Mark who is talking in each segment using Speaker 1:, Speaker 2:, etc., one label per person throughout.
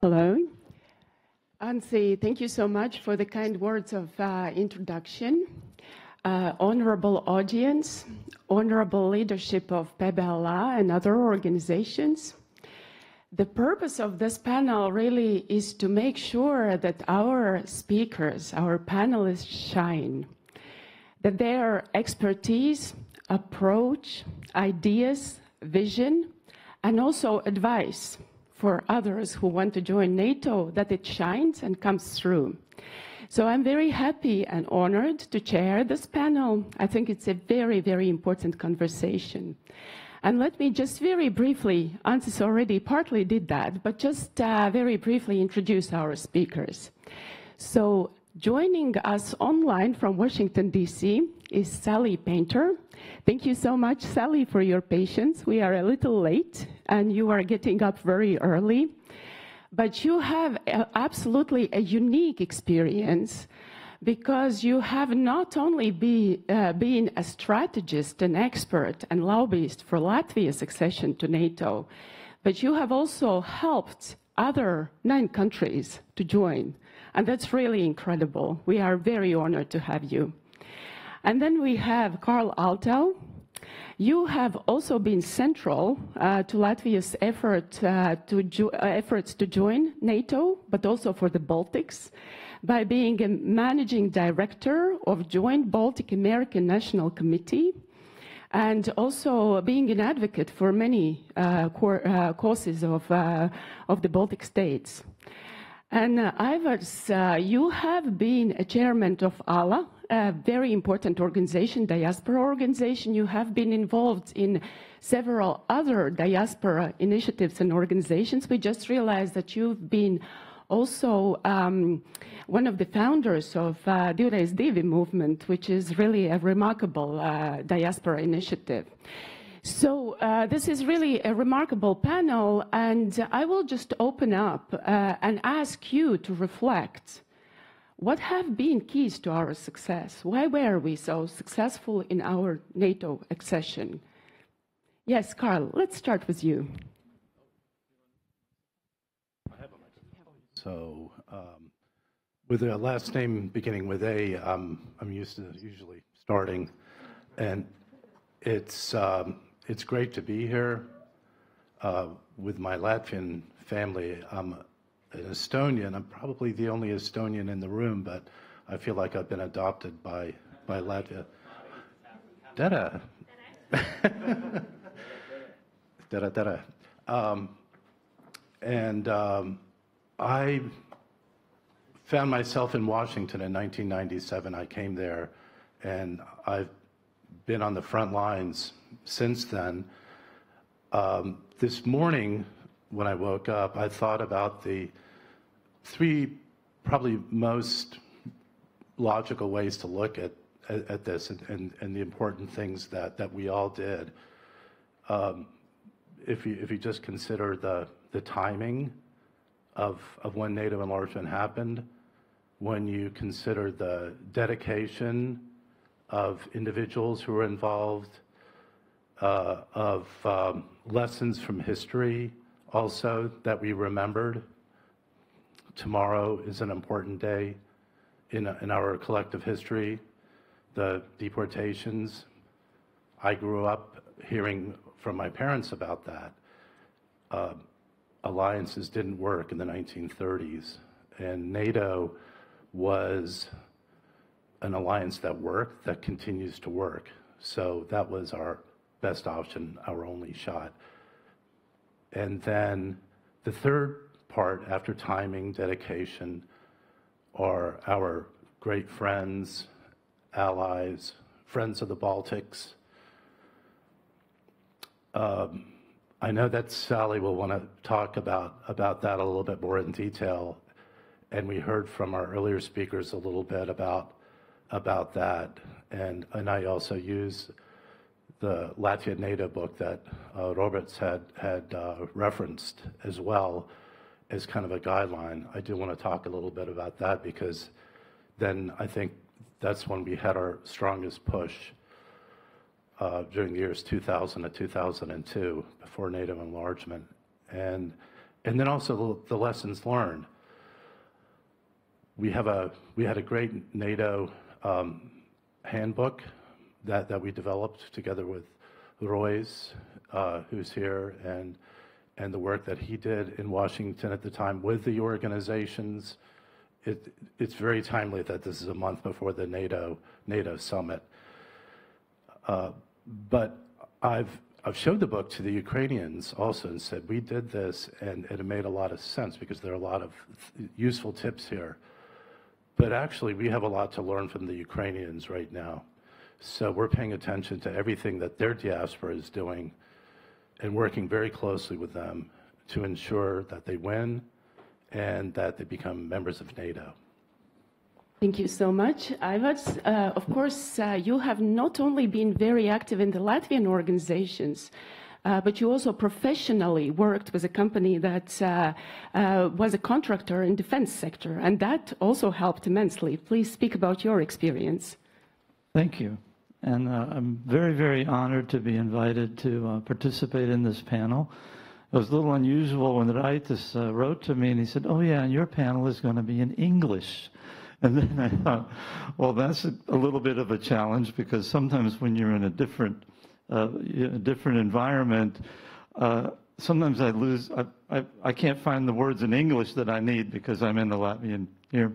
Speaker 1: Hello. Ansi, thank you so much for the kind words of introduction. Honorable audience, honorable leadership of PBLA and other organizations. The purpose of this panel really is to make sure that our speakers, our panelists shine, that their expertise, approach, ideas, vision, and also advice for others who want to join NATO, that it shines and comes through. So I'm very happy and honored to chair this panel. I think it's a very, very important conversation. And let me just very briefly, Ansis already partly did that, but just very briefly introduce our speakers. So joining us online from Washington, D.C. is Sally Painter. Thank you so much, Sally, for your patience. We are a little late, and you are getting up very early. But you have absolutely a unique experience because you have not only been a strategist, an expert, and lobbyist for Latvia's accession to NATO, but you have also helped other 9 countries to join. And that's really incredible. We are very honored to have you. And then we have Karl Altau. You have also been central to Latvia's efforts to join NATO, but also for the Baltics, by being a managing director of Joint Baltic-American National Committee, and also being an advocate for many causes of the Baltic states. And Aivars, you have been a chairman of ALA, a very important organization, diaspora organization. You have been involved in several other diaspora initiatives and organizations. We just realized that you've been also one of the founders of Divreiz Divi movement, which is really a remarkable diaspora initiative. So this is really a remarkable panel, and I will just open up and ask you to reflect. What have been keys to our success? Why were we so successful in our NATO accession? Yes, Karl, let's start with you.
Speaker 2: So, with a last name beginning with A, I'm used to usually starting, and it's great to be here with my Latvian family. I'm an Estonian. I'm probably the only Estonian in the room, but I feel like I've been adopted by Latvia. Dada. Dada. I found myself in Washington in 1997. I came there, and I've been on the front lines since then. This morning, when I woke up, I thought about the 3 probably most logical ways to look at this and the important things that we all did. If you just consider the timing of when NATO enlargement happened, when you consider the dedication of individuals who were involved, of lessons from history also that we remembered. Tomorrow is an important day in our collective history. The deportations, I grew up hearing from my parents about that. Alliances didn't work in the 1930s, and NATO was an alliance that worked, that continues to work. So that was our best option, our only shot. And then the third part, after timing, dedication, are our great friends, allies, friends of the Baltics. I know that Sally will want to talk about that a little bit more in detail, and we heard from our earlier speakers a little bit about that, and I also use the Latvia NATO book that Roberts had referenced as well as kind of a guideline. I do want to talk a little bit about that, because then I think that's when we had our strongest push during the years 2000 to 2002, before NATO enlargement. And And then also the lessons learned. We had a great NATO handbook that we developed together with Roy's, who's here, and the work that he did in Washington at the time with the organizations. It's very timely that this is a month before the NATO summit. But I've showed the book to the Ukrainians also and said, we did this, and it made a lot of sense because there are a lot of useful tips here. But actually, we have a lot to learn from the Ukrainians right now. So we're paying attention to everything that their diaspora is doing and working very closely with them to ensure that they win and that they become members of NATO.
Speaker 1: Thank you so much, Aivars. Of course, you have not only been very active in the Latvian organizations, but you also professionally worked with a company that was a contractor in defense sector, and that also helped immensely. Please speak about your experience.
Speaker 3: Thank you. And I'm very, very honored to be invited to participate in this panel. It was a little unusual when Raitis wrote to me and he said, oh yeah, and your panel is going to be in English. And then I thought, well, that's a little bit of a challenge because sometimes when you're in a different environment, sometimes I lose, I can't find the words in English that I need because I'm in the Latvian here.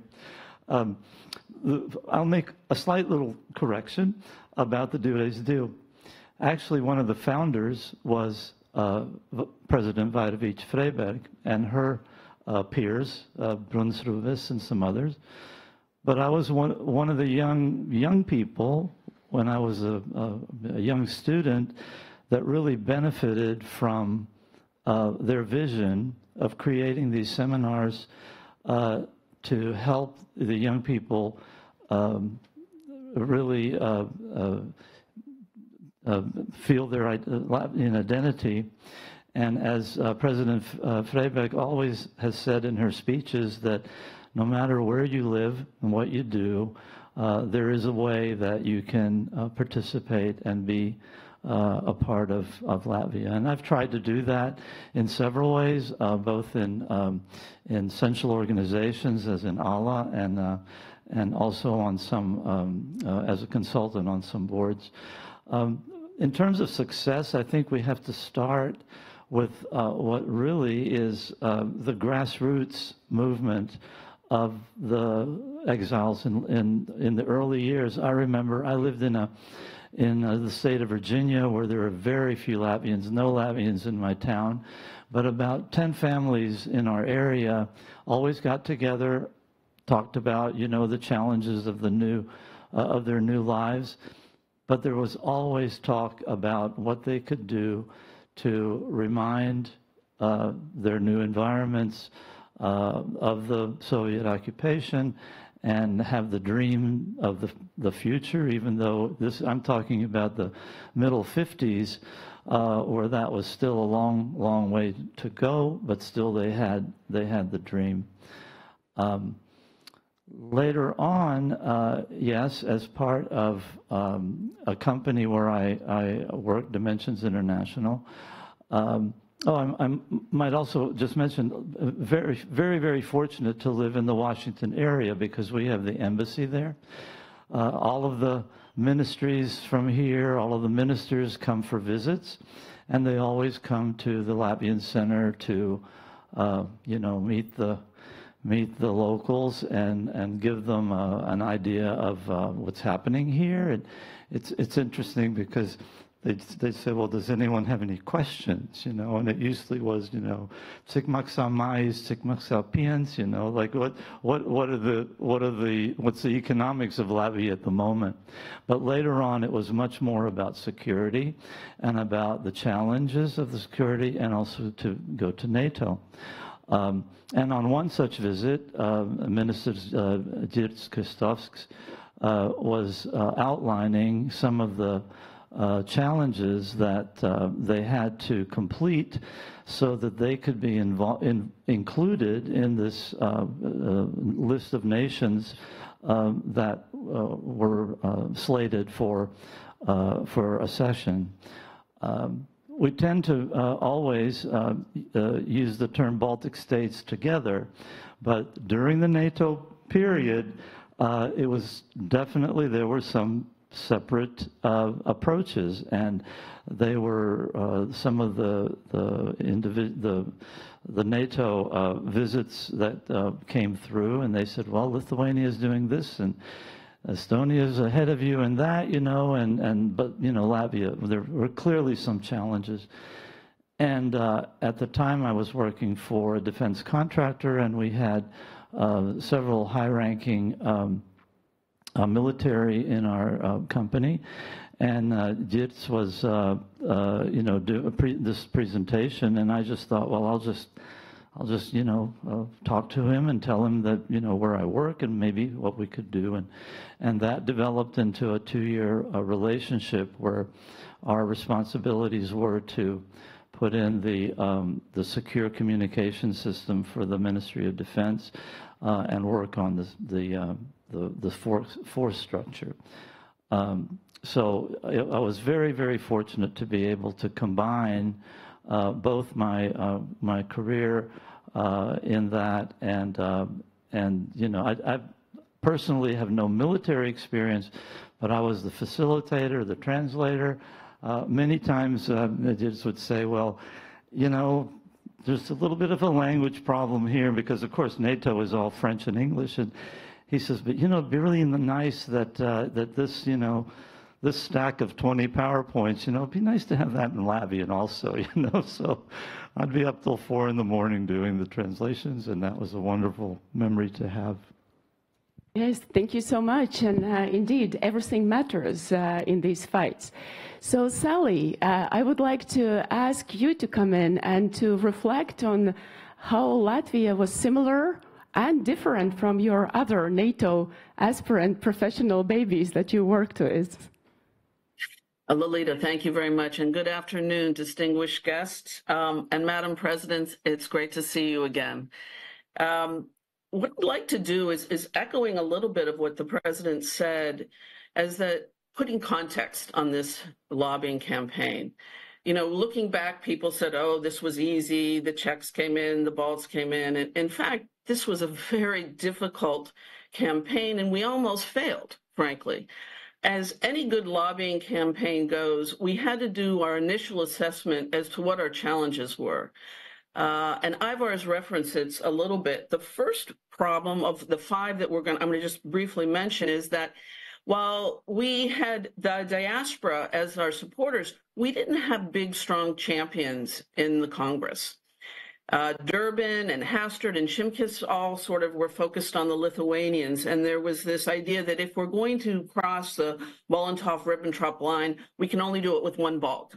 Speaker 3: I'll make a slight little correction about the Dures deal. Actually, one of the founders was President Vaidavīča Freiberg and her peers, Bruns Ruves and some others. But I was one of the young people when I was a young student that really benefited from their vision of creating these seminars to help the young people really feel their Latvian identity. And as President Freiberg always has said in her speeches, that no matter where you live and what you do, there is a way that you can participate and be a part of Latvia. And I've tried to do that in several ways, both in central organizations, as in ALA, and also on some, as a consultant on some boards. In terms of success, I think we have to start with what really is the grassroots movement of the exiles in the early years. I remember I lived in the state of Virginia where there were very few Latvians, no Latvians in my town, but about 10 families in our area always got together, talked about, you know, the challenges of their new lives, but there was always talk about what they could do to remind their new environments of the Soviet occupation and have the dream of the future, even though I'm talking about the middle 50s, where that was still a long way to go, but still they had the dream. Later on, yes, as part of a company where I work, Dimensions International. I might also just mention, very fortunate to live in the Washington area because we have the embassy there. All of the ministries from here, all of the ministers come for visits, and they always come to the Latvian Center to, you know, meet the locals and give them an idea of what's happening here. And it's interesting because they say, well, does anyone have any questions, you know? And it usually was, you know, cik maksā mājas, cik maksā piens, you know, like what's the economics of Latvia at the moment? But later on, it was much more about security and about the challenges of the security and also to go to NATO. And on one such visit, Minister Girts Kristovskis was outlining some of the challenges that they had to complete so that they could be included in this list of nations that were slated for accession. we tend to always use the term Baltic states together, but during the NATO period, it was definitely, there were some separate approaches, and they were some of the NATO visits that came through, and they said, well, Lithuania is doing this, and Estonia is ahead of you in that, you know, but, you know, Latvia, there were clearly some challenges. And at the time I was working for a defense contractor, and we had several high-ranking military in our company, and JITS was, you know, this presentation, and I just thought, well, I'll just, you know, talk to him and tell him that, you know, where I work and maybe what we could do. And that developed into a 2-year relationship where our responsibilities were to put in the secure communication system for the Ministry of Defense and work on the force structure. So I was very, very fortunate to be able to combine both my career in that, and you know, I personally have no military experience, but I was the facilitator, the translator. Many times I just would say, well, you know, there's a little bit of a language problem here because, of course, NATO is all French and English, and he says, but you know, it'd be really nice that that this, you know, this stack of 20 PowerPoints, you know, it'd be nice to have that in Latvian also, you know. So I'd be up till 4 in the morning doing the translations, and that was a wonderful memory to have.
Speaker 1: Yes, thank you so much. And indeed, everything matters in these fights. So Sally, I would like to ask you to come in and to reflect on how Latvia was similar and different from your other NATO aspirant professional babies that you worked with.
Speaker 4: Lolita, thank you very much, and good afternoon, distinguished guests. And Madam President, it's great to see you again. What I'd like to do is echoing a little bit of what the President said, as that putting context on this lobbying campaign. You know, looking back, people said, oh, this was easy, the Czechs came in, the Balts came in. And in fact, this was a very difficult campaign, and we almost failed, frankly. As any good lobbying campaign goes, we had to do our initial assessment as to what our challenges were. And Aivars referenced it a little bit. The first problem of the 5 that I'm going to just briefly mention is that while we had the diaspora as our supporters, we didn't have big, strong champions in the Congress. Durbin and Hastert and Šimkus all sort of were focused on the Lithuanians, and there was this idea that if we're going to cross the Molotov-Ribbentrop line, we can only do it with one Balt.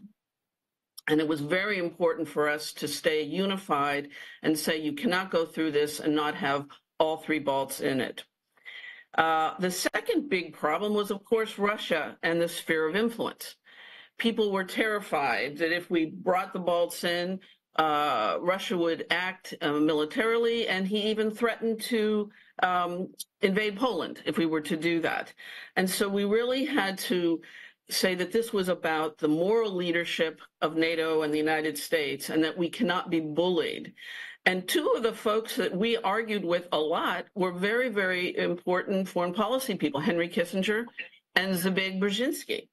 Speaker 4: And it was very important for us to stay unified and say you cannot go through this and not have all 3 Balts in it. The second big problem was, of course, Russia and the sphere of influence. People were terrified that if we brought the Balts in, Russia would act militarily, and he even threatened to invade Poland if we were to do that. And so we really had to say that this was about the moral leadership of NATO and the United States, and that we cannot be bullied. And 2 of the folks that we argued with a lot were very, very important foreign policy people, Henry Kissinger and Zbigniew Brzezinski.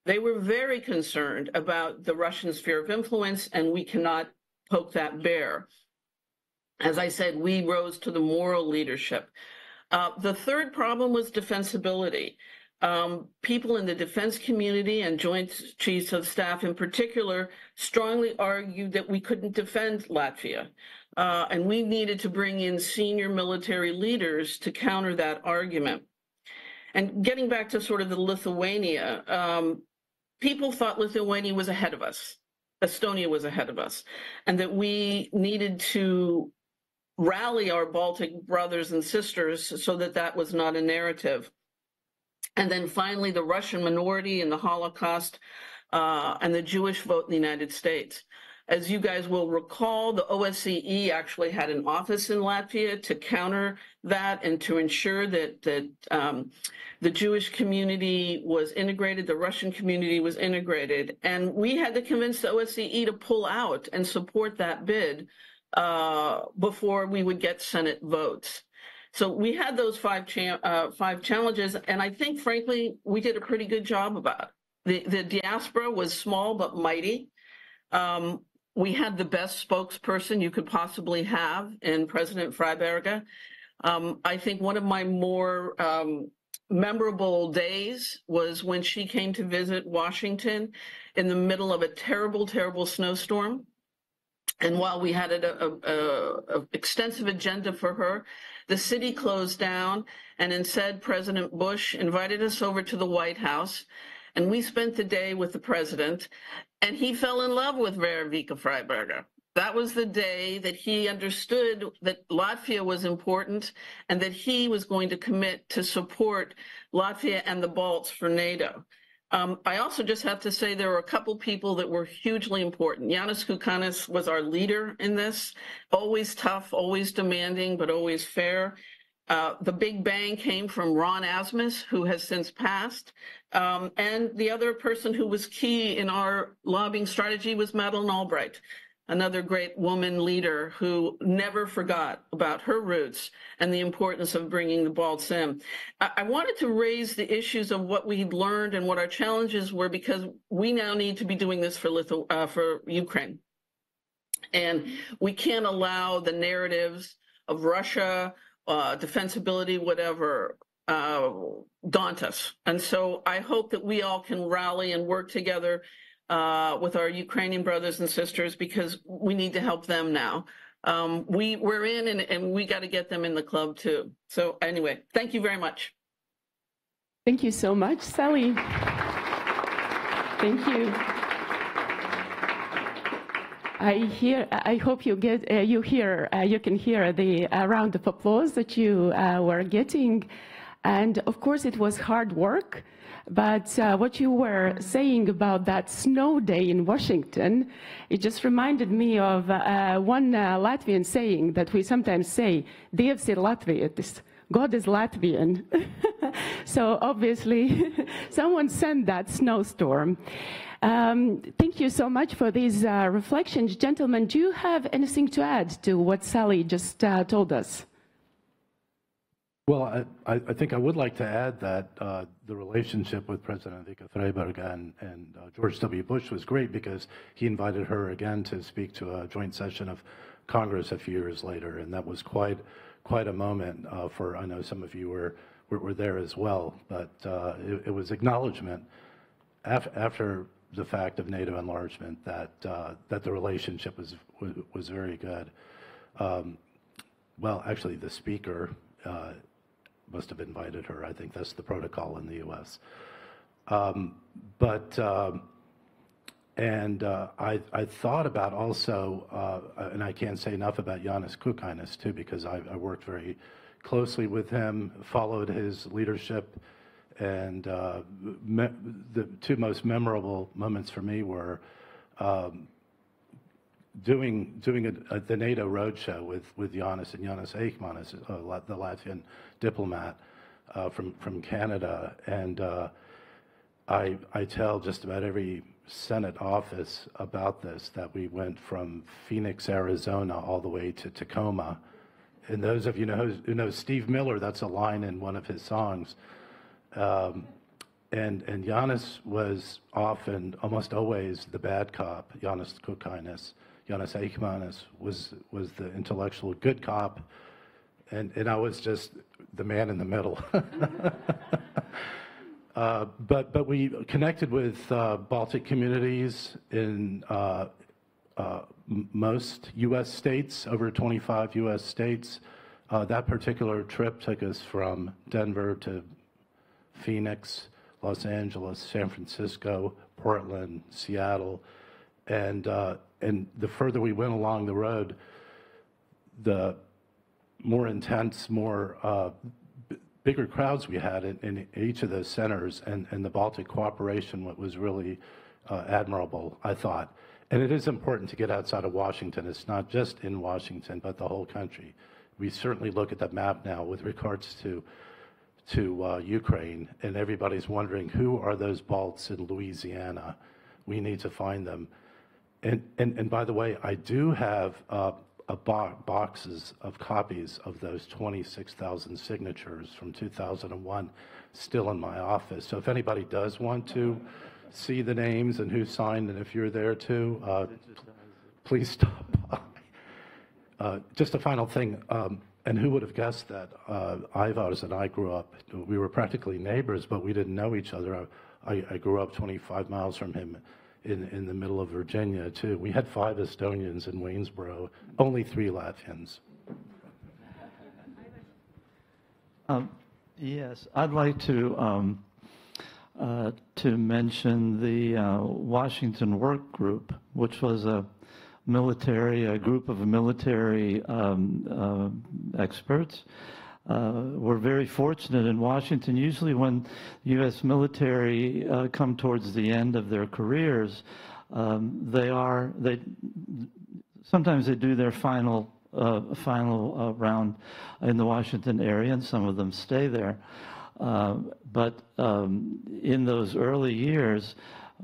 Speaker 4: They were very concerned about the Russian sphere of influence, and we cannot poke that bear. As I said, we rose to the moral leadership. The third problem was defensibility. People in the defense community and Joint Chiefs of Staff in particular strongly argued that we couldn't defend Latvia. And we needed to bring in senior military leaders to counter that argument. And getting back to sort of the Lithuania, people thought Lithuania was ahead of us. Estonia was ahead of us, and that we needed to rally our Baltic brothers and sisters so that that was not a narrative. And then finally, the Russian minority in the Holocaust and the Jewish vote in the United States. As you guys will recall, the OSCE actually had an office in Latvia to counter that and to ensure that the Jewish community was integrated, the Russian community was integrated. And we had to convince the OSCE to pull out and support that bid before we would get Senate votes. So we had those five challenges, and I think, frankly, we did a pretty good job about it. The diaspora was small but mighty. We had the best spokesperson you could possibly have in President Freiberger. I think one of my more memorable days was when she came to visit Washington in the middle of a terrible, terrible snowstorm. And while we had an extensive agenda for her, the city closed down, and instead President Bush invited us over to the White House, and we spent the day with the president, and he fell in love with Vika Freiberger. That was the day that he understood that Latvia was important and that he was going to commit to support Latvia and the Balts for NATO. I also just have to say there were a couple people that were hugely important. Jānis Kukainis was our leader in this, always tough, always demanding, but always fair. The big bang came from Ron Asmus, who has since passed. And the other person who was key in our lobbying strategy was Madeleine Albright, another great woman leader who never forgot about her roots and the importance of bringing the Balts in. I wanted to raise the issues of what we'd learned and what our challenges were, because we now need to be doing this for Ukraine. And we can't allow the narratives of Russia, defensibility, whatever, daunt us. And so I hope that we all can rally and work together with our Ukrainian brothers and sisters, because we need to help them now. We're in, and we got to get them in the club too. So anyway, thank you very much.
Speaker 1: Thank you so much, Sally. Thank you. I hope you can hear the round of applause that you were getting. And of course, it was hard work. But what you were saying about that snow day in Washington, it just reminded me of one Latvian saying that we sometimes say, Dievs ir Latvietis, God is Latvian. So obviously, someone sent that snowstorm. Thank you so much for these reflections. Gentlemen, do you have anything to add to what Sally just told us?
Speaker 2: Well, I think I would like to add that the relationship with President Vika Freiberger and George W. Bush was great, because he invited her again to speak to a joint session of Congress a few years later, and that was quite a moment I know some of you were there as well, but it was acknowledgement after the fact of NATO enlargement that the relationship was very good. Well, actually, the speaker must have invited her. I think that's the protocol in the U.S. I thought about also, and I can't say enough about Jānis Kukainis too, because I worked very closely with him, followed his leadership, and the two most memorable moments for me were doing the NATO roadshow with Jānis and Jānis Eikmanis, the Latvian diplomat from Canada, and I tell just about every Senate office about this, that we went from Phoenix, Arizona, all the way to Tacoma. And those of you who know Steve Miller, that's a line in one of his songs. And Jānis was often, almost always, the bad cop. Jānis Kukainis, Jānis Eikmanis was the intellectual good cop, and I was just the man in the middle. But we connected with Baltic communities in most U.S. states, over 25 U.S. states. That particular trip took us from Denver to Phoenix, Los Angeles, San Francisco, Portland, Seattle, and the further we went along the road, the more intense, bigger crowds we had in each of those centers, and the Baltic cooperation was really admirable, I thought. And it is important to get outside of Washington. It's not just in Washington, but the whole country. We certainly look at the map now with regards to Ukraine, and everybody's wondering, who are those Balts in Louisiana? We need to find them. And by the way, I do have boxes of copies of those 26,000 signatures from 2001 still in my office. So if anybody does want to see the names and who signed, and if you're there too, please stop by. Just a final thing, and who would have guessed that Aivars and I grew up, we were practically neighbors, but we didn't know each other. I grew up 25 miles from him in the middle of Virginia, too. We had 5 Estonians in Waynesboro, only 3 Latvians.
Speaker 3: Yes, I'd like to mention the Washington Work Group, which was a group of military experts. We're very fortunate in Washington. Usually when U.S. military come towards the end of their careers, sometimes they do their final round in the Washington area, and some of them stay there. But in those early years,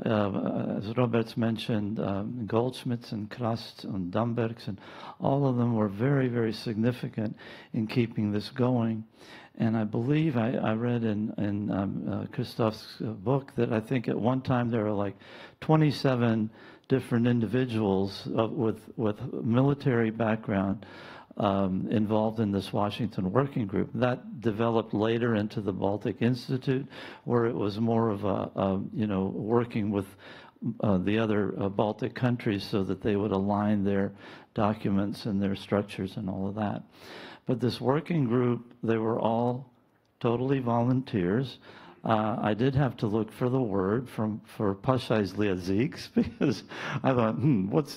Speaker 3: as Roberts mentioned, Goldschmidts and Krasts and Dambergs, and all of them were very, very significant in keeping this going. And I believe I read in Christoph's book that I think at one time there were like 27 different individuals with military background involved in this Washington Working Group. That developed later into the Baltic Institute, where it was more of a working with the other Baltic countries so that they would align their documents and their structures and all of that. But this working group, they were all totally volunteers. I did have to look for the word for Pashaizliaziks, because I thought, what's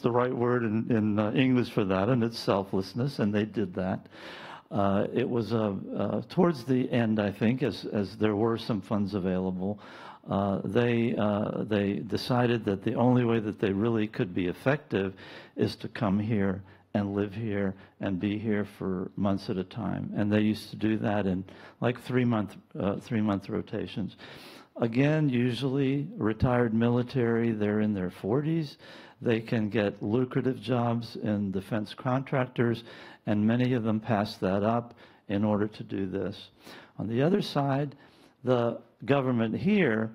Speaker 3: the right word in English for that? And it's selflessness, and they did that. It was towards the end, I think, as there were some funds available. They decided that the only way that they really could be effective is to come here and live here and be here for months at a time. And they used to do that in like 3-month rotations. Again, usually retired military, they're in their 40s. They can get lucrative jobs in defense contractors, and many of them pass that up in order to do this. On the other side, the government here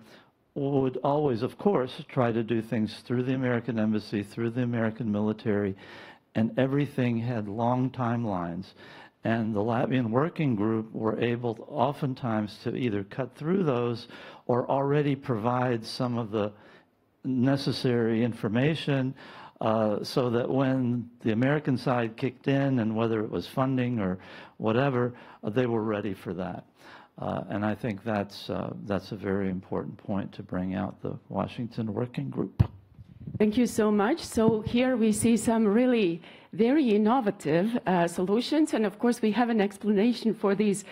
Speaker 3: would always, of course, try to do things through the American embassy, through the American military, and everything had long timelines. And the Latvian Working Group were able to, oftentimes, to either cut through those or already provide some of the necessary information so that when the American side kicked in, and whether it was funding or whatever, they were ready for that. And I think that's a very important point to bring out the Washington Working Group.
Speaker 1: Thank you so much. So here we see some really very innovative solutions, and of course we have an explanation for these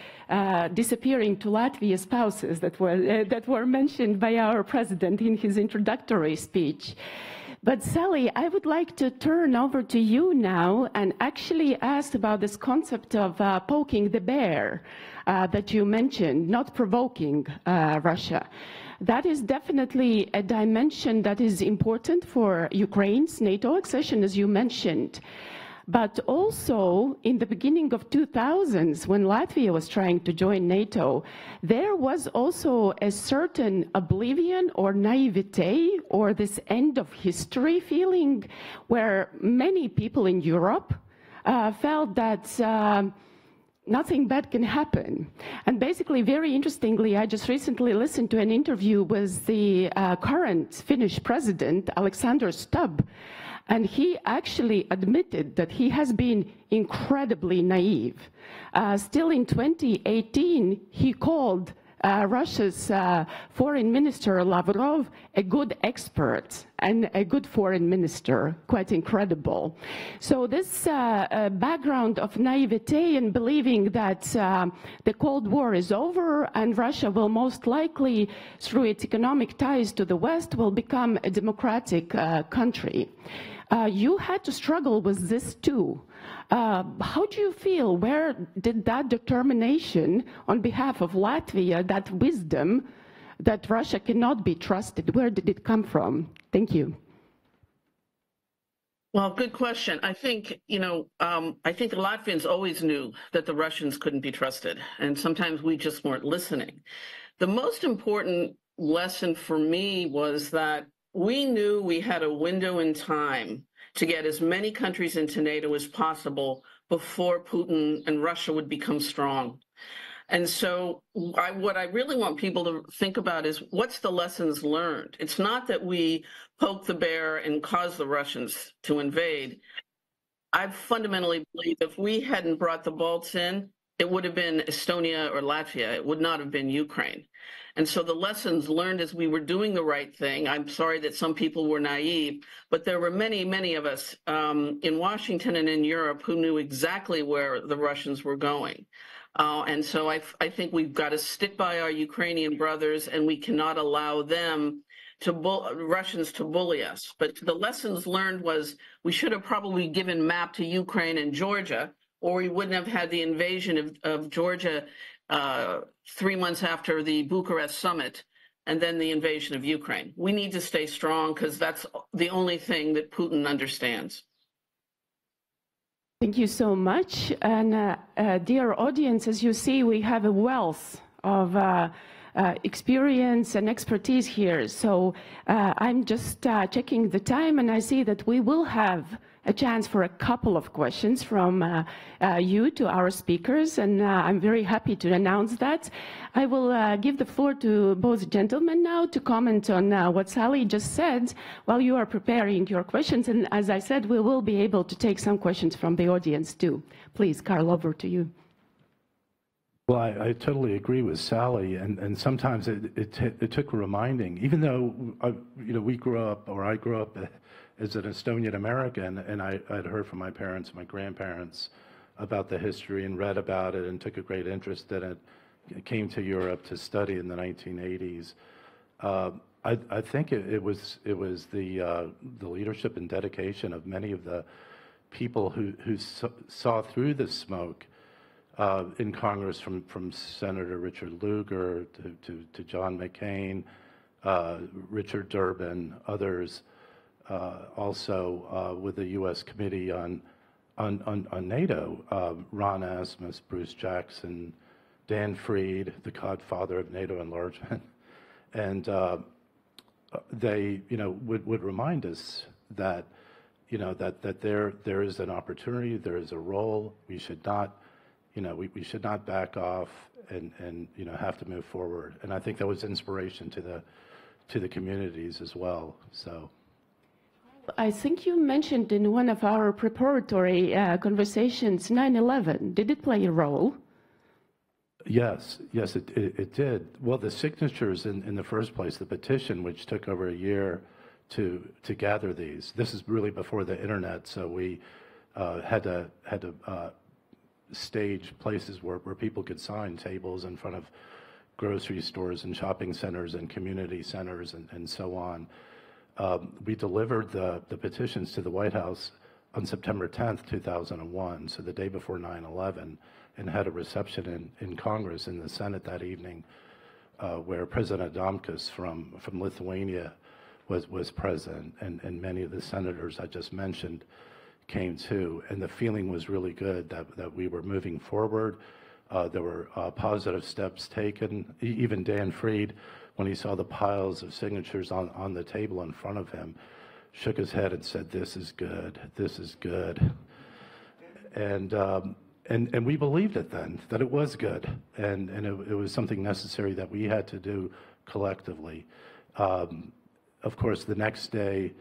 Speaker 1: disappearing to Latvia spouses that were mentioned by our president in his introductory speech. But Sally, I would like to turn over to you now and actually ask about this concept of poking the bear that you mentioned, not provoking Russia. That is definitely a dimension that is important for Ukraine's NATO accession, as you mentioned. But also, in the beginning of 2000s, when Latvia was trying to join NATO, there was also a certain oblivion or naivete, or this end of history feeling, where many people in Europe felt that nothing bad can happen. And basically, very interestingly, I just recently listened to an interview with the current Finnish president, Alexander Stubb, and he actually admitted that he has been incredibly naive. Still in 2018, he called Russia's foreign minister Lavrov a good expert and a good foreign minister, quite incredible. So this background of naivete and believing that the Cold War is over and Russia will most likely, through its economic ties to the West, will become a democratic country. You had to struggle with this too. How do you feel? Where did that determination on behalf of Latvia, that wisdom that Russia cannot be trusted, where did it come from? Thank you.
Speaker 4: Well, good question. I think, I think the Latvians always knew that the Russians couldn't be trusted, and sometimes we just weren't listening. The most important lesson for me was that we knew we had a window in time to get as many countries into NATO as possible before Putin and Russia would become strong. And so what I really want people to think about is what's the lessons learned? It's not that we poked the bear and caused the Russians to invade. I fundamentally believe if we hadn't brought the Balts in, it would have been Estonia or Latvia. It would not have been Ukraine. And so the lessons learned as we were doing the right thing, I'm sorry that some people were naive, but there were many, many of us in Washington and in Europe who knew exactly where the Russians were going. And so I think we've got to stick by our Ukrainian brothers, and we cannot allow them to Russians to bully us. But the lessons learned was we should have probably given map to Ukraine and Georgia, or we wouldn't have had the invasion of Georgia 3 months after the Bucharest summit, and then the invasion of Ukraine. We need to stay strong because that's the only thing that Putin understands.
Speaker 1: Thank you so much. And dear audience, as you see, we have a wealth of experience and expertise here. So I'm just checking the time, and I see that we will have a chance for a couple of questions from you to our speakers, and I'm very happy to announce that. I will give the floor to both gentlemen now to comment on what Sally just said while you are preparing your questions, and as I said, we will be able to take some questions from the audience too. Please, Karl, over to you.
Speaker 2: Well, I totally agree with Sally, and sometimes it took reminding, even though we grew up, or I grew up as an Estonian American, and I'd heard from my parents, my grandparents, about the history and read about it and took a great interest in it. Came to Europe to study in the 1980s. I think it was the leadership and dedication of many of the people who saw through the smoke in Congress, from Senator Richard Lugar to John McCain, Richard Durbin, others. Also with the U.S. Committee on NATO, Ron Asmus, Bruce Jackson, Dan Fried, the godfather of NATO enlargement, and they would remind us that that there is an opportunity, there is a role. We should not we should not back off and have to move forward. And I think that was inspiration to the communities as well. So.
Speaker 1: I think you mentioned in one of our preparatory conversations 9/11. Did it play a role?
Speaker 2: Yes, it did. Well, the signatures in the first place, the petition, which took over a year to gather these. This is really before the internet, so we had to stage places where people could sign, tables in front of grocery stores and shopping centers and community centers and so on. We delivered the petitions to the White House on September 10th, 2001, so the day before 9/11, and had a reception in Congress, in the Senate that evening, where President Adamkus from Lithuania was present, and many of the senators I just mentioned came too, and the feeling was really good that we were moving forward. There were positive steps taken. Even Dan Fried, when he saw the piles of signatures on the table in front of him, shook his head and said, "This is good. This is good." And we believed it then, that it was good, and it was something necessary that we had to do collectively. Of course, the next day,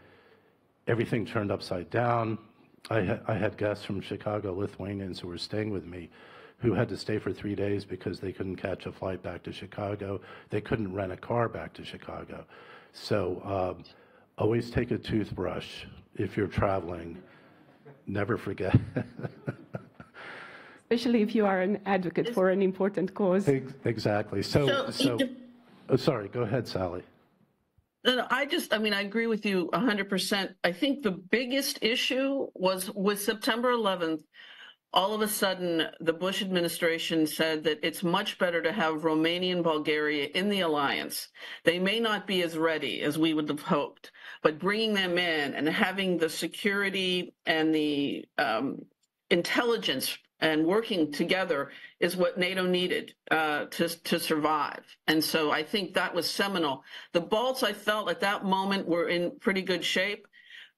Speaker 2: everything turned upside down. I had guests from Chicago, Lithuanians, who were staying with me who had to stay for 3 days because they couldn't catch a flight back to Chicago. They couldn't rent a car back to Chicago. So always take a toothbrush if you're traveling. Never forget.
Speaker 1: Especially if you are an advocate for an important cause.
Speaker 2: Exactly. So oh, sorry, go ahead, Sally.
Speaker 4: No, I agree with you 100%. I think the biggest issue was with September 11th, all of a sudden, the Bush administration said that it's much better to have Romania and Bulgaria in the alliance. They may not be as ready as we would have hoped, but bringing them in and having the security and the intelligence and working together is what NATO needed to survive. And so I think that was seminal. The Balts, I felt at that moment, were in pretty good shape.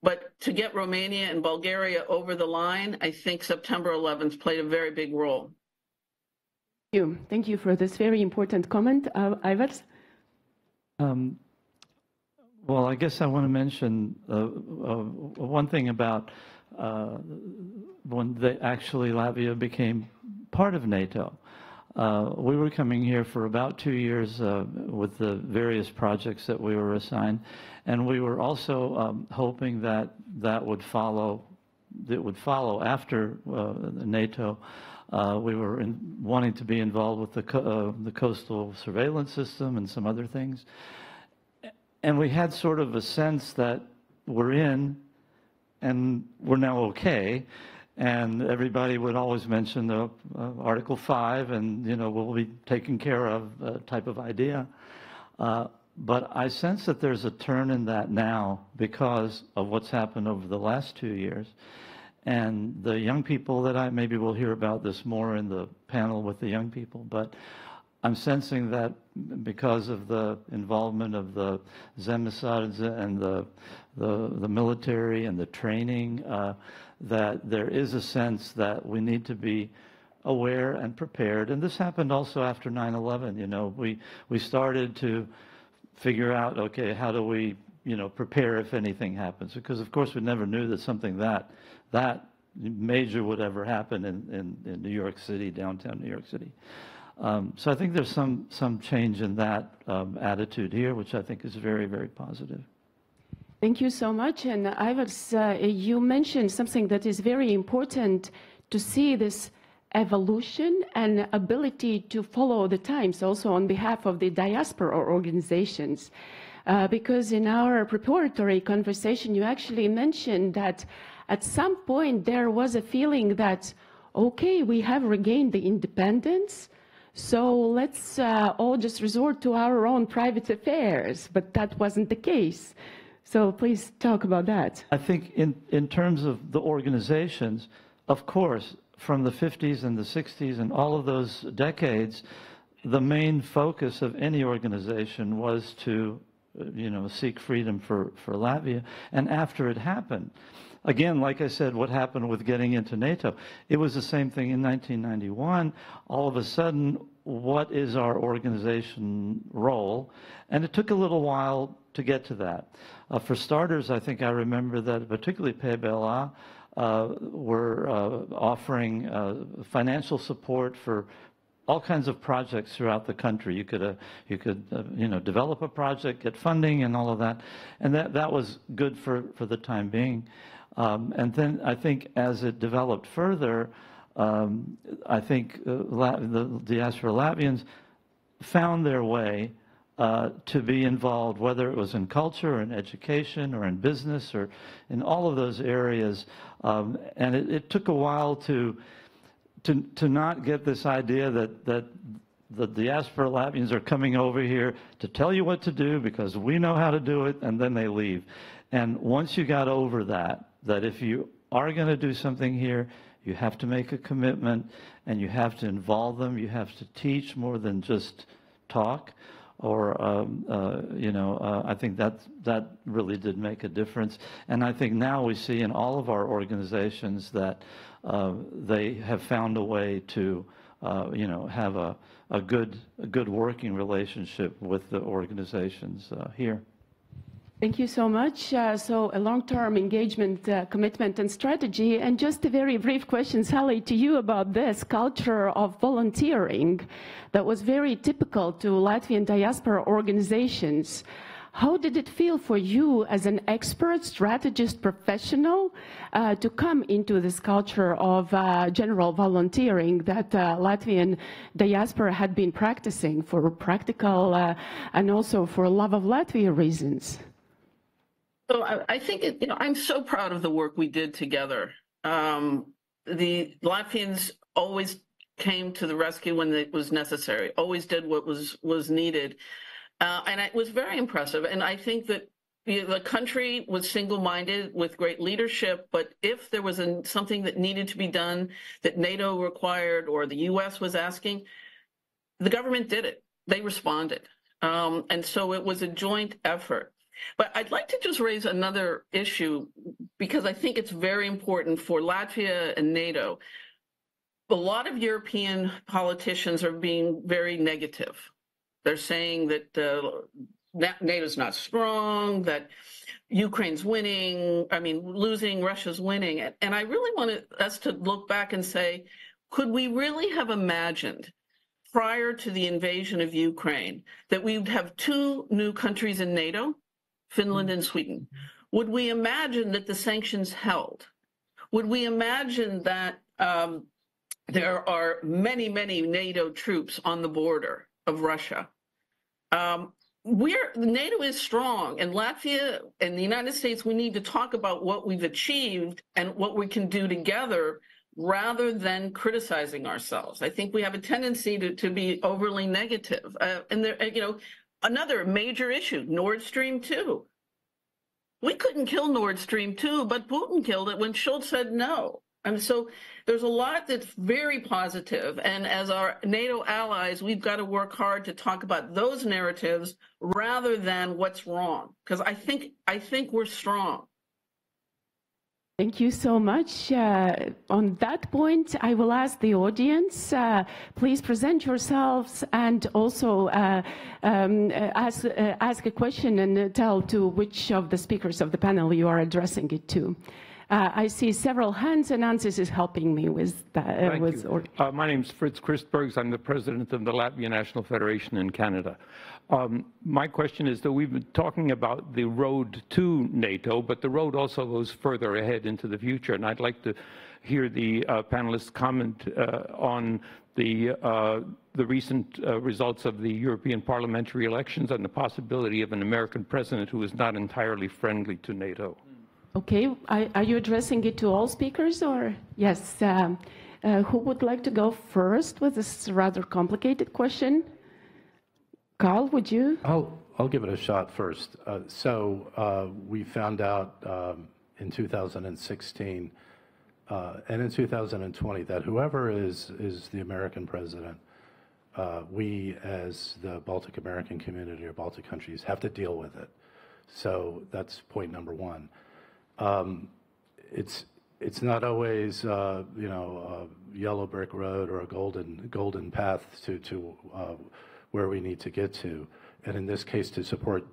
Speaker 4: But to get Romania and Bulgaria over the line, I think September 11th played a very big role.
Speaker 1: Thank you. Thank you for this very important comment. Aivars?
Speaker 3: Well, I guess I want to mention one thing about when Latvia became part of NATO. We were coming here for about 2 years with the various projects that we were assigned, and we were also hoping that that would follow. That would follow after NATO. We were wanting to be involved with the coastal surveillance system and some other things, and we had sort of a sense that we're in, and we're now okay. And everybody would always mention the Article 5 and, we'll be taken care of type of idea. But I sense that there's a turn in that now because of what's happened over the last 2 years. And the young people that maybe we'll hear about this more in the panel with the young people, but I'm sensing that because of the involvement of the Zemesards and the military and the training, that there is a sense that we need to be aware and prepared. And this happened also after 9/11. We started to figure out, okay, how do we, prepare if anything happens? Because of course we never knew that something that major would ever happen in New York City, downtown New York City. So I think there's some change in that attitude here, which I think is very, very positive.
Speaker 1: Thank you so much. And Aivars, you mentioned something that is very important to see this evolution and ability to follow the times also on behalf of the diaspora organizations. Because in our preparatory conversation, you actually mentioned that at some point there was a feeling that, okay, we have regained the independence, so let's all just resort to our own private affairs. But that wasn't the case. So please talk about that.
Speaker 3: I think in terms of the organizations, of course, from the 50s and the 60s and all of those decades, the main focus of any organization was to, seek freedom for Latvia. And after it happened, again, like I said, what happened with getting into NATO, it was the same thing in 1991. All of a sudden, what is our organization role? And it took a little while to get to that. For starters, I think I remember that particularly PBLA were offering financial support for all kinds of projects throughout the country. You could develop a project, get funding, and all of that, and that was good for the time being. And then I think as it developed further, I think the diaspora Latvians found their way to be involved, whether it was in culture or in education or in business or in all of those areas. And it took a while to not get this idea that the diaspora Latvians are coming over here to tell you what to do because we know how to do it, and then they leave. And once you got over that if you are going to do something here, you have to make a commitment and you have to involve them. You have to teach more than just talk. Or, I think that really did make a difference. And I think now we see in all of our organizations that they have found a way to, have a good working relationship with the organizations here.
Speaker 1: Thank you so much. So a long-term engagement, commitment and strategy. And just a very brief question, Sally, to you about this culture of volunteering that was very typical to Latvian diaspora organizations. How did it feel for you as an expert, strategist, professional to come into this culture of general volunteering that Latvian diaspora had been practicing for practical and also for love of Latvia reasons?
Speaker 4: So I think, I'm so proud of the work we did together. The Latvians always came to the rescue when it was necessary, always did what was needed. And it was very impressive. And I think that the country was single-minded with great leadership, but if there was something that needed to be done that NATO required or the US was asking, the government did it. They responded. And so it was a joint effort. But I'd like to just raise another issue because I think it's very important for Latvia and NATO. A lot of European politicians are being very negative. They're saying that NATO's not strong, that Ukraine's winning, losing, Russia's winning. And I really wanted us to look back and say, could we really have imagined prior to the invasion of Ukraine that we would have two new countries in NATO, Finland and Sweden? Would we imagine that the sanctions held? Would we imagine that there are many, many NATO troops on the border of Russia? NATO is strong, and Latvia and the United States, we need to talk about what we've achieved and what we can do together rather than criticizing ourselves. I think we have a tendency to be overly negative. And there, another major issue, Nord Stream 2. We couldn't kill Nord Stream 2, but Putin killed it when Schultz said no. And so there's a lot that's very positive. And as our NATO allies, we've got to work hard to talk about those narratives rather than what's wrong. Because I think we're strong.
Speaker 1: Thank you so much. On that point, I will ask the audience, please present yourselves and also ask a question and tell to which of the speakers of the panel you are addressing it to. I see several hands, and Ansis is helping me with that.
Speaker 5: My name is Fritz Christbergs. I'm the president of the Latvia National Federation in Canada. My question is that we've been talking about the road to NATO, but the road also goes further ahead into the future. And I'd like to hear the panelists comment on the recent results of the European parliamentary elections and the possibility of an American president who is not entirely friendly to NATO.
Speaker 1: Okay, are you addressing it to all speakers, or yes? Who would like to go first with this rather complicated question? Karl, would you?
Speaker 2: I'll give it a shot first. We found out in 2016 and in 2020 that whoever is the American president, we as the Baltic American community or Baltic countries have to deal with it. So that's point number one. It's not always a yellow brick road or a golden path to where we need to get to, and in this case to support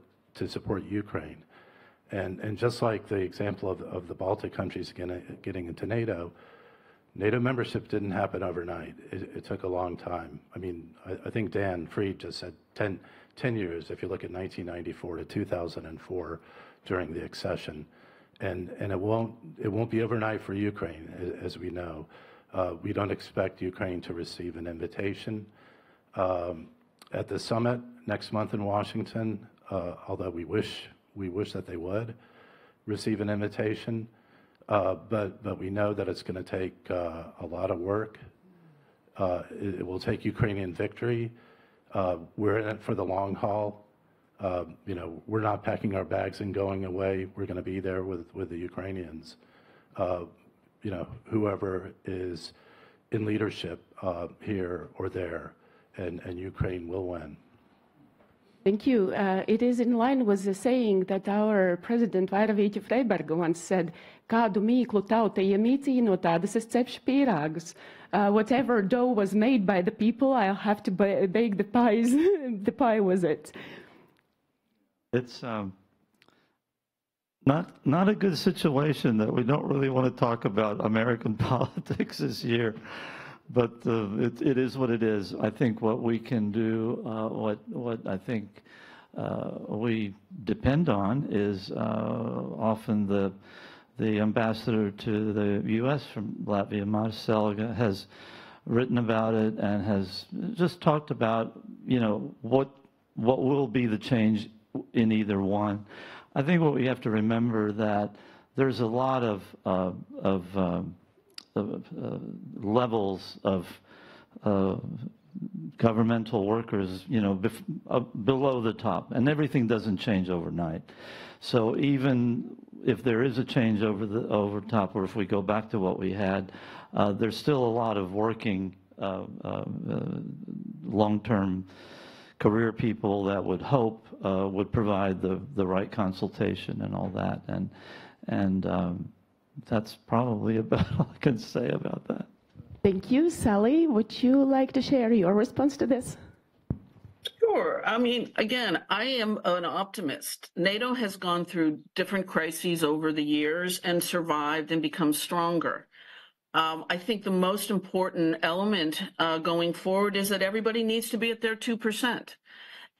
Speaker 2: Ukraine, and just like the example of the Baltic countries getting into NATO membership didn't happen overnight. It took a long time. I mean, I think Dan Fried just said 10 years if you look at 1994 to 2004 during the accession. And it won't be overnight for Ukraine, as we know. We don't expect Ukraine to receive an invitation at the summit next month in Washington, although we wish that they would receive an invitation. But we know that it's going to take a lot of work. It will take Ukrainian victory. We're in it for the long haul. We're not packing our bags and going away. We're going to be there with the Ukrainians. Whoever is in leadership here or there, and Ukraine will win.
Speaker 1: Thank you. It is in line with the saying that our president Vairvīķa Freiberga once said, "Kādu mīklu tauta iemītīja, no tādas es cepšu pīrāgus." Whatever dough was made by the people, I'll have to bake the pies. The pie was it.
Speaker 3: It's Not a good situation that we don't really want to talk about American politics this year, but it is what it is. I think what we can do, what I think we depend on is often the ambassador to the U.S. from Latvia, Marcel, has written about it and has just talked about, you know, what will be the change in either one. I think what we have to remember that there's a lot of levels of governmental workers, you know, below the top, and everything doesn't change overnight. So even if there is a change over top, or if we go back to what we had, there's still a lot of working long-term career people that would hope would provide the right consultation and all that, and that's probably about all I can say about that.
Speaker 1: Thank you. Sally, would you like to share your response to this?
Speaker 4: Sure. I mean, again, I am an optimist. NATO has gone through different crises over the years and survived and become stronger. I think the most important element going forward is that everybody needs to be at their 2%.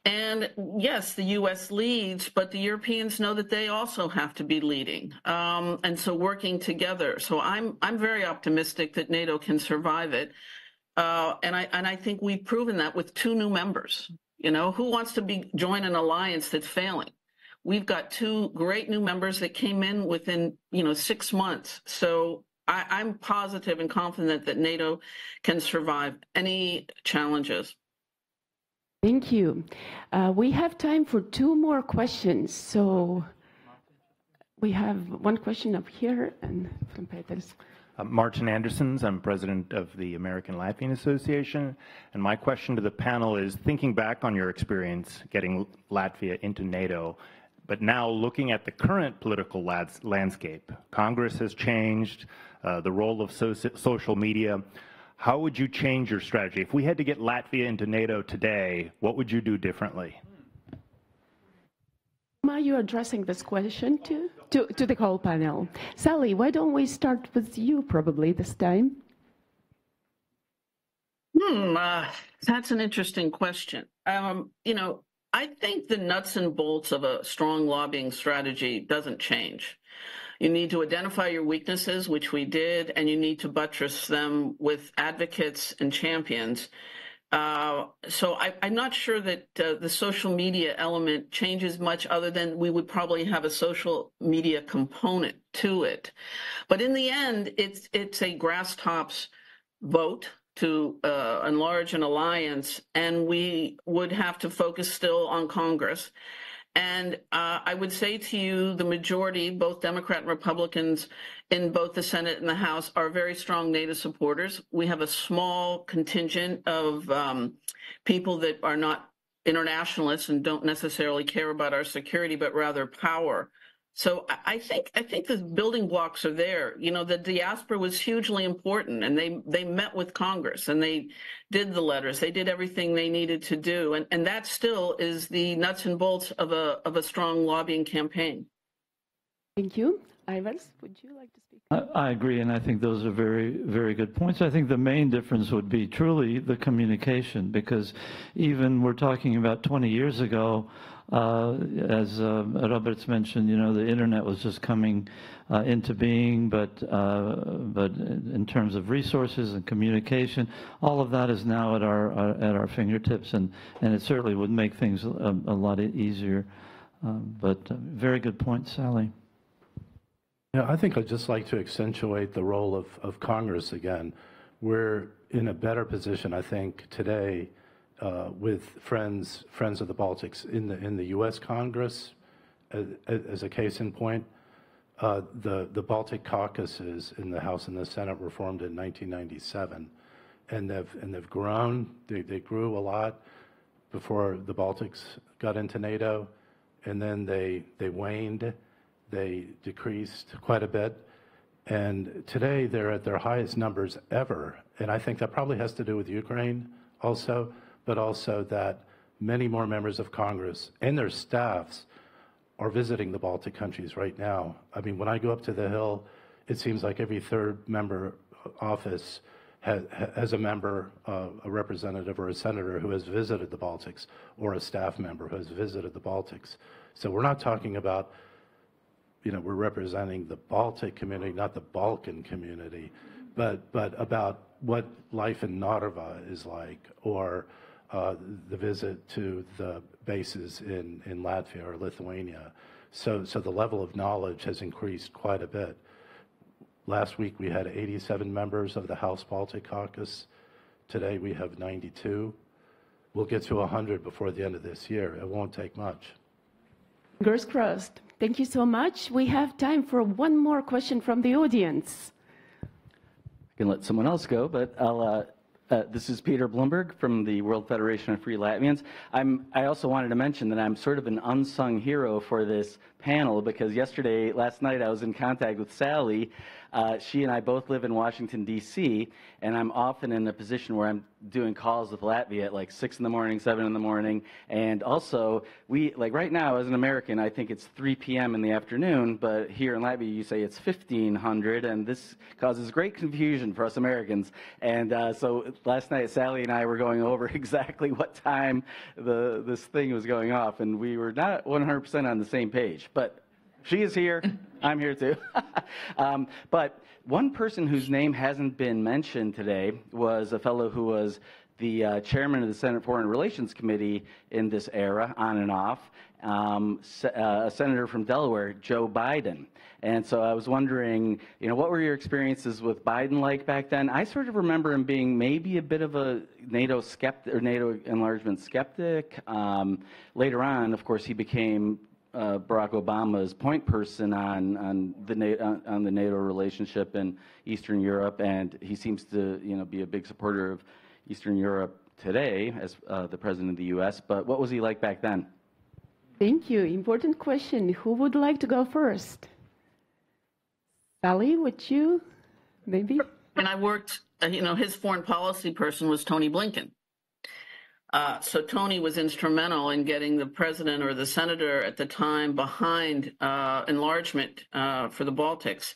Speaker 4: And yes, the U.S. leads, but the Europeans know that they also have to be leading, and so working together. So I'm very optimistic that NATO can survive it, and I think we've proven that with 2 new members. You know, who wants to join an alliance that's failing? We've got 2 great new members that came in within 6 months. So I'm positive and confident that NATO can survive any challenges.
Speaker 1: Thank you. We have time for 2 more questions. So we have one question up here and from Peters.
Speaker 6: Martin Andersons, I'm president of the American Latvian Association, and my question to the panel is, thinking back on your experience getting Latvia into NATO, but now looking at the current political landscape, Congress has changed, the role of social media. How would you change your strategy? If we had to get Latvia into NATO today, what would you do differently?
Speaker 1: Are you addressing this question to the whole panel? Sally, why don't we start with you probably this time?
Speaker 4: That's an interesting question. I think the nuts and bolts of a strong lobbying strategy doesn't change. You need to identify your weaknesses, which we did, and you need to buttress them with advocates and champions. So I'm not sure that the social media element changes much, other than we would probably have a social media component to it. But in the end, it's a grass tops vote to enlarge an alliance, and we would have to focus still on Congress. And I would say to you, the majority, both Democrat and Republicans in both the Senate and the House, are very strong NATO supporters. We have a small contingent of people that are not internationalists and don't necessarily care about our security, but rather power. So I think the building blocks are there. You know, the diaspora was hugely important, and they met with Congress, and they did the letters. They did everything they needed to do, and that still is the nuts and bolts of a strong lobbying campaign.
Speaker 1: Thank you. Aivars, would you like to speak?
Speaker 3: I agree, and I think those are very, very good points. I think the main difference would be truly the communication, because even we're talking about 20 years ago, as Roberts mentioned, you know, the internet was just coming into being, but in terms of resources and communication, all of that is now at our fingertips, and it certainly would make things a lot easier. But very good point, Sally.
Speaker 2: Yeah, I think I'd just like to accentuate the role of Congress again. We're in a better position, I think, today with friends of the Baltics in the U.S. Congress. As a case in point, the Baltic caucuses in the House and the Senate were formed in 1997, and they've grown. They grew a lot before the Baltics got into NATO, and then they waned. They decreased quite a bit, and today they're at their highest numbers ever. And I think that probably has to do with Ukraine also, but also that many more members of Congress and their staffs are visiting the Baltic countries right now. I mean, when I go up to the Hill, it seems like every third member office has a member, a representative or a senator who has visited the Baltics, or a staff member who has visited the Baltics. So we're not talking about, you know, we're representing the Baltic community, not the Balkan community, but about what life in Narva is like, or the visit to the bases in Latvia or Lithuania. So the level of knowledge has increased quite a bit. Last week we had 87 members of the House Baltic Caucus. Today we have 92. We'll get to 100 before the end of this year. It won't take much.
Speaker 1: Fingers crossed. Thank you so much. We have time for one more question from the audience.
Speaker 7: I can let someone else go, but I'll, this is Peter Blumberg from the World Federation of Free Latvians. I also wanted to mention that I'm sort of an unsung hero for this panel, because last night I was in contact with Sally. She and I both live in Washington, D.C., and I'm often in a position where I'm doing calls with Latvia at like 6 in the morning, 7 in the morning. And also, like right now, as an American, I think it's 3 p.m. in the afternoon, but here in Latvia, you say it's 1500, and this causes great confusion for us Americans. And so last night, Sally and I were going over exactly what time this thing was going off, and we were not 100% on the same page. But she is here. I'm here too. But one person whose name hasn't been mentioned today was a fellow who was the chairman of the Senate Foreign Relations Committee in this era, on and off, a senator from Delaware, Joe Biden. And so I was wondering, you know, what were your experiences with Biden like back then? I sort of remember him being maybe a bit of a NATO skeptic, or NATO enlargement skeptic. Later on, of course, he became Barack Obama's point person on the NATO relationship in Eastern Europe, and he seems to, you know, be a big supporter of Eastern Europe today as the president of the U.S. But what was he like back then?
Speaker 1: Thank you. Important question. Who would like to go first? Sally, would you maybe?
Speaker 4: And I worked, you know, his foreign policy person was Tony Blinken. So Tony was instrumental in getting the president or the senator at the time behind enlargement for the Baltics.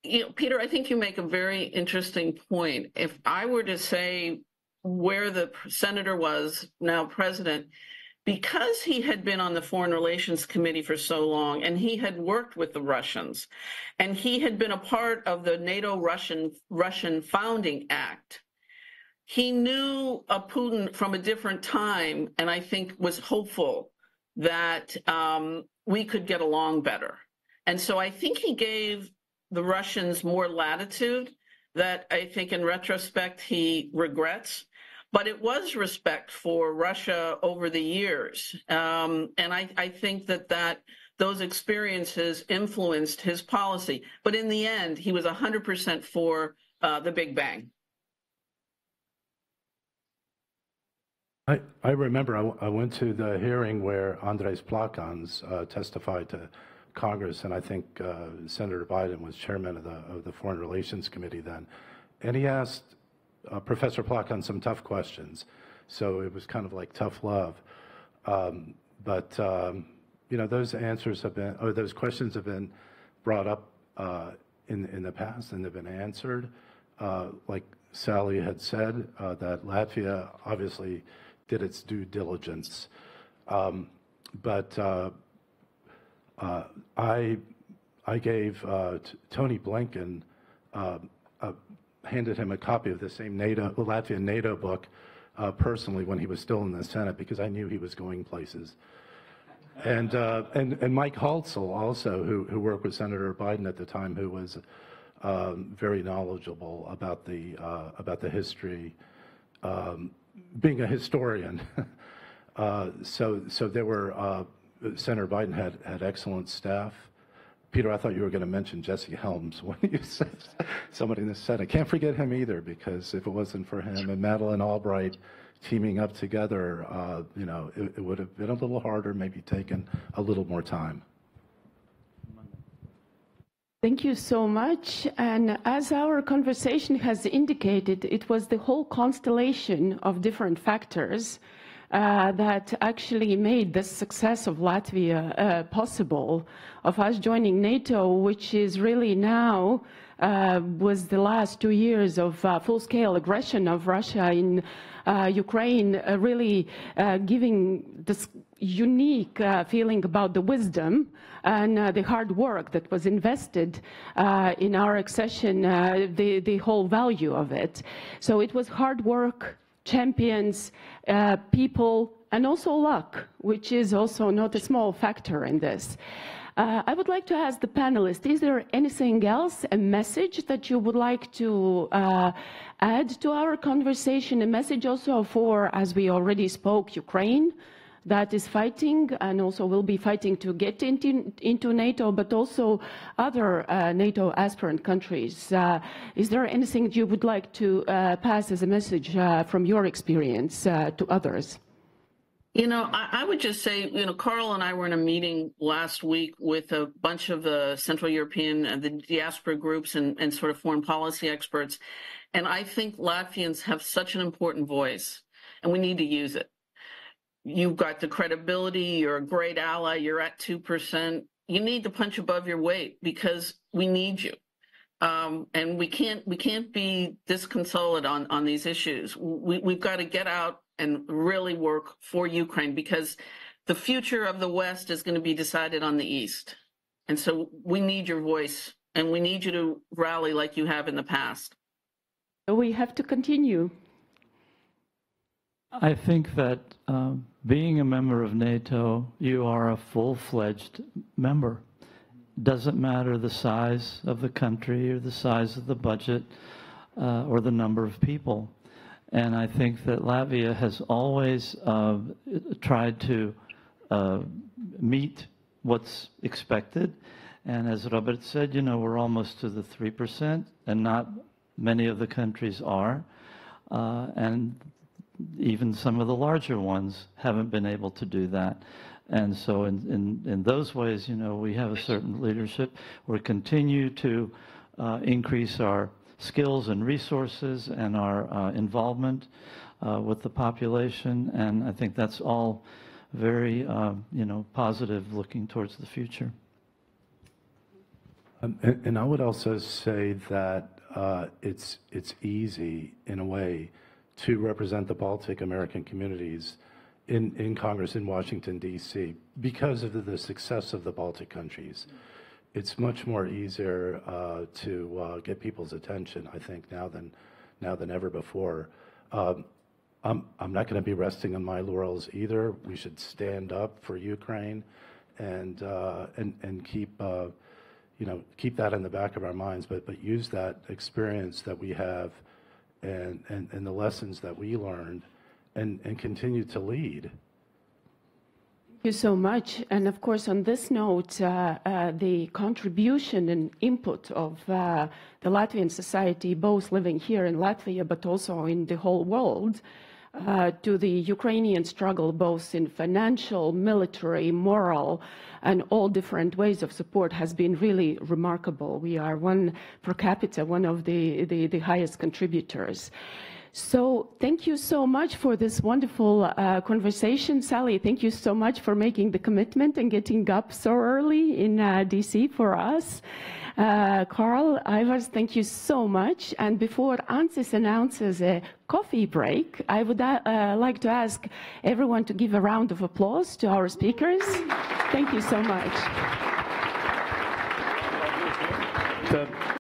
Speaker 4: You know, Peter, I think you make a very interesting point. If I were to say where the senator was, now president, because he had been on the Foreign Relations Committee for so long, and he had worked with the Russians, and he had been a part of the NATO-Russian Founding Act, he knew Putin from a different time, and I think was hopeful that we could get along better. And so I think he gave the Russians more latitude that I think in retrospect he regrets. But it was respect for Russia over the years. And I think that those experiences influenced his policy. But in the end, he was 100% for the Big Bang.
Speaker 2: I remember I went to the hearing where Andrejs Plakans testified to Congress, and I think Senator Biden was chairman of the Foreign Relations Committee then. And he asked Professor Plakans some tough questions. So it was kind of like tough love. But you know, those answers have been, or those questions have been brought up in the past, and they've been answered. Like Sally had said, that Latvia obviously did its due diligence. But I gave Tony Blinken, handed him a copy of the same Latvian NATO book personally when he was still in the Senate, because I knew he was going places. And Mike Holtzel also, who worked with Senator Biden at the time, who was very knowledgeable about the history, being a historian. So there were Senator Biden had excellent staff. Peter, I thought you were going to mention Jesse Helms when you said somebody in the Senate. Can't forget him either, because if it wasn't for him and Madeleine Albright teaming up together, you know, it would have been a little harder, maybe taken a little more time.
Speaker 1: Thank you so much. And as our conversation has indicated, it was the whole constellation of different factors that actually made the success of Latvia possible, of us joining NATO, which is really now was the last 2 years of full-scale aggression of Russia in Ukraine, really giving this unique feeling about the wisdom and the hard work that was invested in our accession, the whole value of it. So it was hard work, champions, people, and also luck, which is also not a small factor in this. I would like to ask the panelists, is there anything else, a message that you would like to add to our conversation, a message also for, as we already spoke, Ukraine, that is fighting and also will be fighting to get into NATO, but also other NATO aspirant countries. Is there anything you would like to pass as a message from your experience to others?
Speaker 4: You know, I would just say, you know, Karl and I were in a meeting last week with a bunch of the Central European and the diaspora groups and sort of foreign policy experts. And I think Latvians have such an important voice, and we need to use it. You've got the credibility, you're a great ally, you're at 2%. You need to punch above your weight because we need you. And we can't be disconsolate on these issues. We've got to get out and really work for Ukraine because the future of the West is going to be decided on the East. And so we need your voice and we need you to rally like you have in the past.
Speaker 1: We have to continue.
Speaker 3: I think that being a member of NATO, you are a full-fledged member. Doesn't matter the size of the country or the size of the budget or the number of people. And I think that Latvia has always tried to meet what's expected. And as Robert said, you know, we're almost to the 3%, and not many of the countries are. And even some of the larger ones haven't been able to do that. And so in those ways, you know, we have a certain leadership. We continue to increase our skills and resources and our involvement with the population. And I think that's all very, you know, positive looking towards the future.
Speaker 2: And I would also say that it's easy, in a way, to represent the Baltic American communities in Congress in Washington, D.C. because of the success of the Baltic countries. It's much more easier to get people's attention, I think, now than ever before. I'm not going to be resting on my laurels either. We should stand up for Ukraine and keep you know, keep that in the back of our minds, but use that experience that we have and the lessons that we learned and continue to lead.
Speaker 1: Thank you so much. And of course, on this note, the contribution and input of the Latvian society, both living here in Latvia, but also in the whole world, to the Ukrainian struggle, both in financial, military, moral, and all different ways of support has been really remarkable. We are per capita, one of the highest contributors. So thank you so much for this wonderful conversation. Sally, thank you so much for making the commitment and getting up so early in DC for us. Karl, Aivars, thank you so much. And before Ancis announces a coffee break, I would like to ask everyone to give a round of applause to our speakers. Thank you so much.